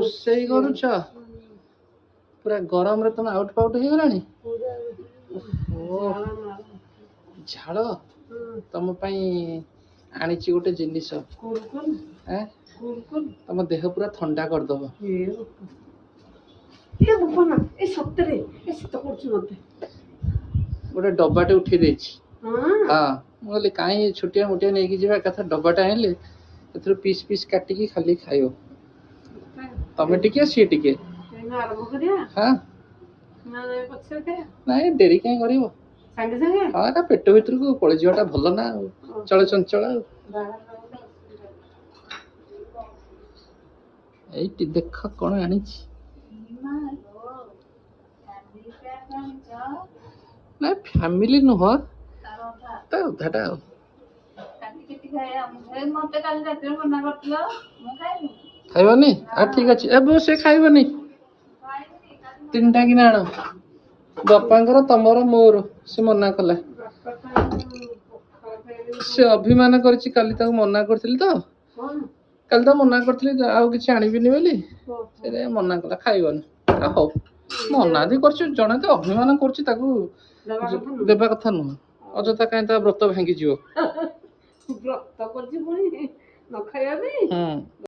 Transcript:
ରୋଷେଇ କରୁଛ ପୁରା ଗରମରେ ତମେ ଆଉଟ ପାଉଟ ହେଇଗଲାଣି। ଝାଳ ତମ ପାଇଁ ଆଣିଛି ଗୋଟେ ଜିନିଷ ତମ ଦେହ ପୁରା ଥଣ୍ଡା କରିଦବ। ଗୋଟେ ଡବାଟେ ଉଠେଇ ଦେଇଛି। ହଁ ମୁଁ କହିଲି କାହିଁ ଛୋଟିଆ ମୋଟିଆ ନେଇକି ଯିବା ଏକାଥରେ ଡବାଟା ଆଣିଲେ ଏଥିରୁ ପିସ୍ ପିସ୍ କାଟିକି ଖାଲି ଖାଇବ। ତମେ ଟିକେ ସିଏ ଟିକେ। ହଁ ନାଇଁ ଡେରି କାହିଁ କରିବ ସାଙ୍ଗେ ସାଙ୍ଗେ। ହଁ ଏଟା ପେଟ ଭିତରକୁ ପଳେଇଯିବାଟା ଭଲ ନା ଆଉ ଚଳଚଞ୍ଚଳ ଆଉ। ଏଇଟି ଦେଖ କଣ ଆଣିଛି। ନାଇଁ ଫ୍ୟାମିଲି ନୁହଁ ତା ଅଧାଟା ଆଉ। ଖାଇବନି ଆଉ ଠିକ ଅଛି ଏବେ ସେ ଖାଇବନି। ତିନିଟା କିନା ଆଣ ବାପାଙ୍କର ତମର ମୋର। ସେ ମନା କଲା ସେ ଅଭିମାନ କରିଛି। କାଲି ତାକୁ ମନା କରିଥିଲି ତ କାଲି ତ ମନା କରିଥିଲି ଆଉ କିଛି ଆଣିବିନି ବୋଲି ସେ ମନା କଲା ଖାଇବନି। ହଉ ମନା ବି କରୁଛୁ ଜଣେ ତ ଅଭିମାନ କରୁଛି ତାକୁ ଦେବା କଥା ନୁହଁ। ଅଯଥା କାହିଁ ତା ବ୍ରତ ଭାଙ୍ଗିଯିବ।